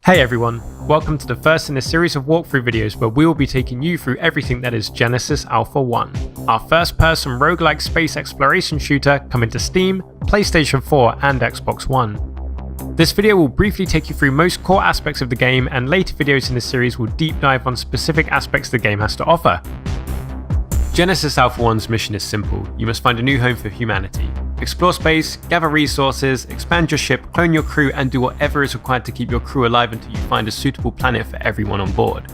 Hey everyone, welcome to the first in a series of walkthrough videos where we will be taking you through everything that is Genesis Alpha 1, our first person roguelike space exploration shooter coming to Steam, PlayStation 4 and Xbox One. This video will briefly take you through most core aspects of the game, and later videos in the series will deep dive on specific aspects the game has to offer. Genesis Alpha 1's mission is simple: you must find a new home for humanity. Explore space, gather resources, expand your ship, clone your crew, and do whatever is required to keep your crew alive until you find a suitable planet for everyone on board.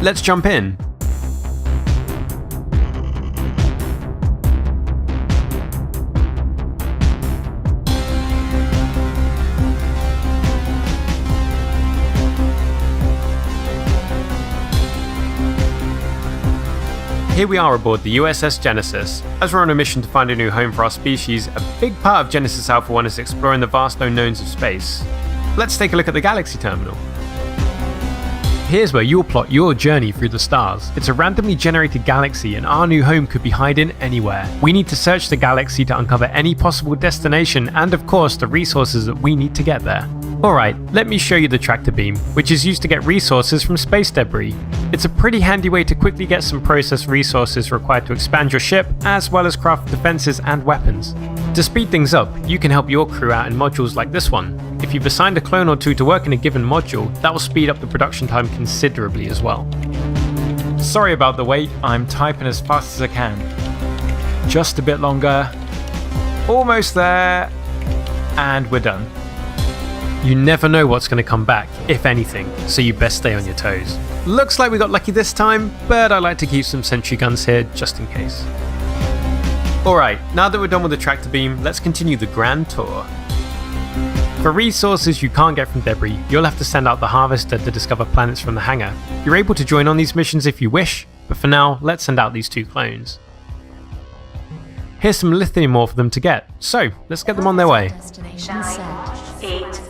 Let's jump in! Here we are aboard the USS Genesis. As we're on a mission to find a new home for our species, a big part of Genesis Alpha 1 is exploring the vast unknowns of space. Let's take a look at the Galaxy Terminal. Here's where you'll plot your journey through the stars. It's a randomly generated galaxy, and our new home could be hiding anywhere. We need to search the galaxy to uncover any possible destination and, of course, the resources that we need to get there. Alright, let me show you the tractor beam, which is used to get resources from space debris. It's a pretty handy way to quickly get some processed resources required to expand your ship, as well as craft defenses and weapons. To speed things up, you can help your crew out in modules like this one. If you've assigned a clone or two to work in a given module, that will speed up the production time considerably as well. Sorry about the wait, I'm typing as fast as I can. Just a bit longer. Almost there. And we're done. You never know what's going to come back, if anything, so you best stay on your toes. Looks like we got lucky this time, but I like to keep some sentry guns here just in case. Alright, now that we're done with the tractor beam, let's continue the grand tour. For resources you can't get from debris, you'll have to send out the harvester to discover planets from the hangar. You're able to join on these missions if you wish, but for now, let's send out these two clones. Here's some lithium ore for them to get, so let's get them on their way. 8,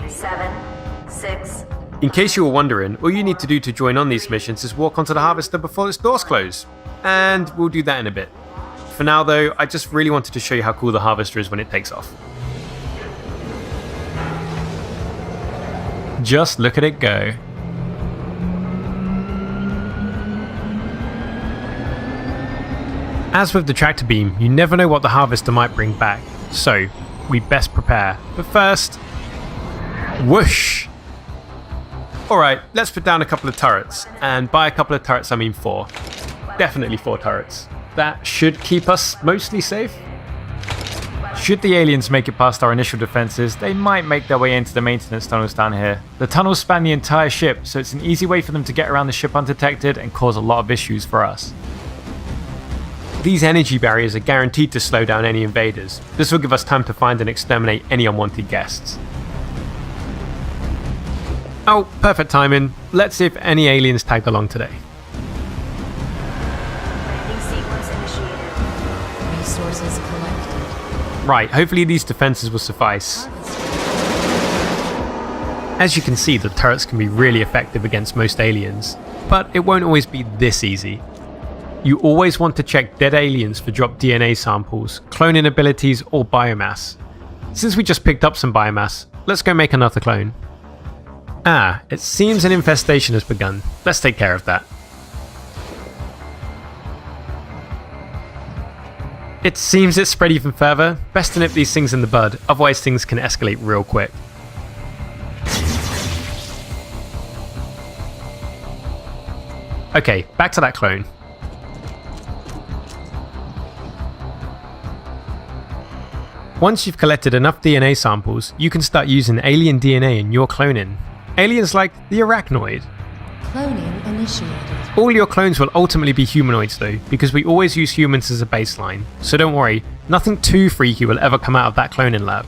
7, 6. In case you were wondering, all you need to do to join on these missions is walk onto the harvester before its doors close. And we'll do that in a bit. For now though, I just really wanted to show you how cool the harvester is when it takes off. Just look at it go. As with the tractor beam, you never know what the harvester might bring back, so we best prepare. But first, whoosh! Alright, let's put down a couple of turrets, and by a couple of turrets I mean 4. Definitely 4 turrets. That should keep us mostly safe. Should the aliens make it past our initial defenses, they might make their way into the maintenance tunnels down here. The tunnels span the entire ship, so it's an easy way for them to get around the ship undetected and cause a lot of issues for us. These energy barriers are guaranteed to slow down any invaders. This will give us time to find and exterminate any unwanted guests. Oh, perfect timing. Let's see if any aliens tagged along today. Sequence initiated. Resources collected. Right, hopefully these defenses will suffice. As you can see, the turrets can be really effective against most aliens, but it won't always be this easy. You always want to check dead aliens for dropped DNA samples, cloning abilities, or biomass. Since we just picked up some biomass, let's go make another clone. Ah, it seems an infestation has begun. Let's take care of that. It seems it's spread even further. Best to nip these things in the bud, otherwise things can escalate real quick. Okay, back to that clone. Once you've collected enough DNA samples, you can start using alien DNA in your cloning. Aliens like the arachnoid. Cloning initiated. All your clones will ultimately be humanoids though, because we always use humans as a baseline, so don't worry, nothing too freaky will ever come out of that cloning lab.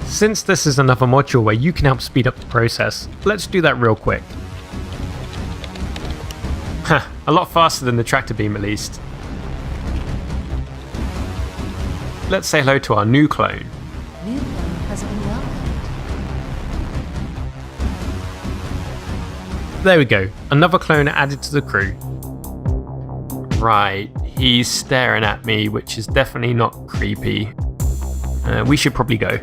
Since this is another module where you can help speed up the process, let's do that real quick. Heh, a lot faster than the tractor beam at least. Let's say hello to our new clone. New clone has been welcomed. There we go, another clone added to the crew. Right, he's staring at me, which is definitely not creepy. We should probably go.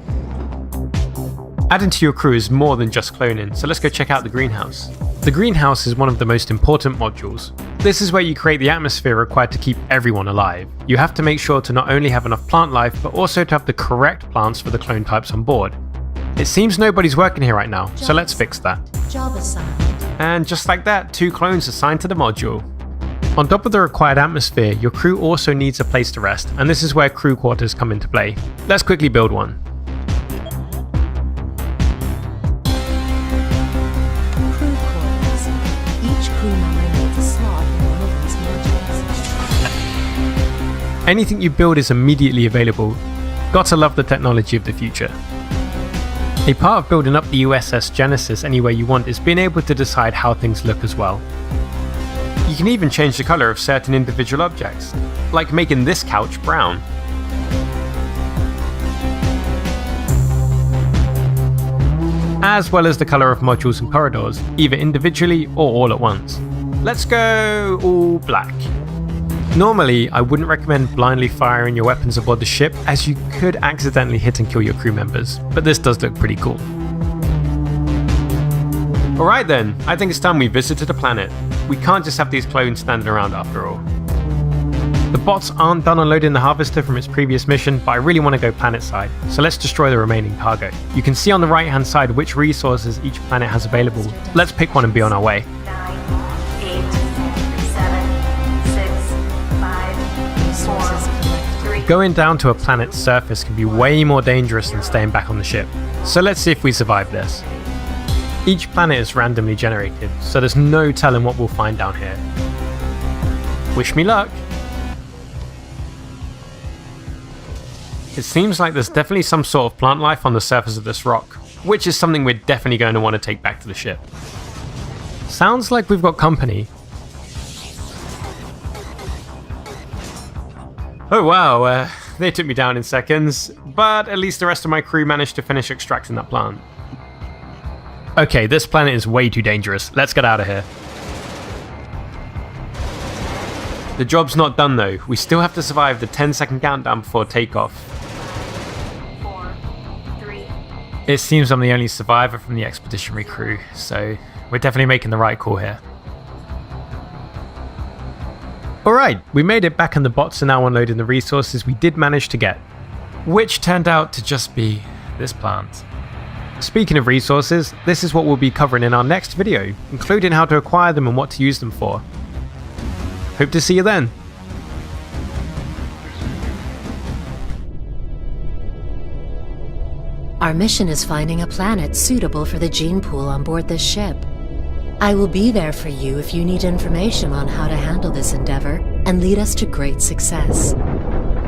Adding to your crew is more than just cloning, so let's go check out the greenhouse. The greenhouse is one of the most important modules. This is where you create the atmosphere required to keep everyone alive. You have to make sure to not only have enough plant life, but also to have the correct plants for the clone types on board. It seems nobody's working here right now, so let's fix that. Job assigned. And just like that, 2 clones assigned to the module. On top of the required atmosphere, your crew also needs a place to rest, and this is where crew quarters come into play. Let's quickly build one. Crew quarters. Each crew member needs a slot in one of these modules. Anything you build is immediately available. Gotta love the technology of the future. A part of building up the USS Genesis any way you want is being able to decide how things look as well. You can even change the colour of certain individual objects, like making this couch brown. As well as the colour of modules and corridors, either individually or all at once. Let's go all black. Normally, I wouldn't recommend blindly firing your weapons aboard the ship, as you could accidentally hit and kill your crew members, but this does look pretty cool. Alright then, I think it's time we visited a planet. We can't just have these clones standing around after all. The bots aren't done unloading the harvester from its previous mission, but I really want to go planet side, so let's destroy the remaining cargo. You can see on the right hand side which resources each planet has available. Let's pick one and be on our way. 9, 8, 7, 6, 5, 4, 3. Going down to a planet's surface can be way more dangerous than staying back on the ship, so let's see if we survive this. Each planet is randomly generated, so there's no telling what we'll find down here. Wish me luck! It seems like there's definitely some sort of plant life on the surface of this rock, which is something we're definitely going to want to take back to the ship. Sounds like we've got company. Oh wow, they took me down in seconds, but at least the rest of my crew managed to finish extracting that plant. Okay, this planet is way too dangerous. Let's get out of here. The job's not done though. We still have to survive the 10-second countdown before takeoff. 4, 3. It seems I'm the only survivor from the expeditionary crew, so we're definitely making the right call here. Alright, we made it back and the bots are now unloading the resources we did manage to get. Which turned out to just be this plant. Speaking of resources, this is what we'll be covering in our next video, including how to acquire them and what to use them for. Hope to see you then. Our mission is finding a planet suitable for the gene pool on board this ship. I will be there for you if you need information on how to handle this endeavor and lead us to great success.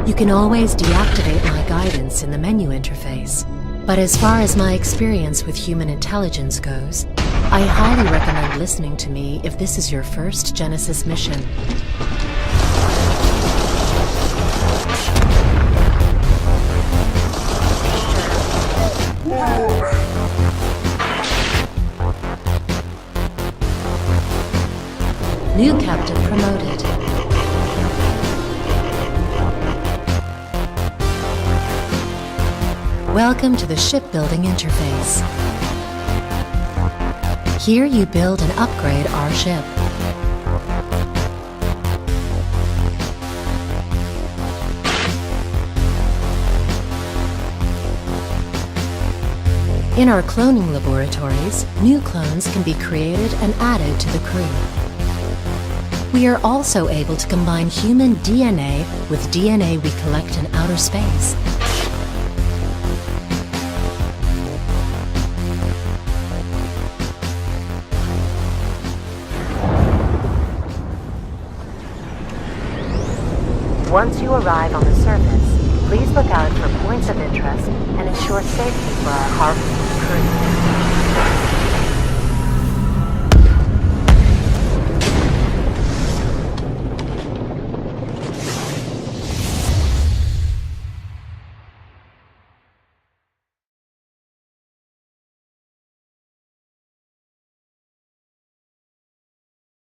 You can always deactivate my guidance in the menu interface, but as far as my experience with human intelligence goes, I highly recommend listening to me if this is your first Genesis mission. New captain promoted. Welcome to the shipbuilding interface. Here you build and upgrade our ship. In our cloning laboratories, new clones can be created and added to the crew. We are also able to combine human DNA with DNA we collect in outer space. Once you arrive on the surface, please look out for points of interest and ensure safety for our harvesting crew.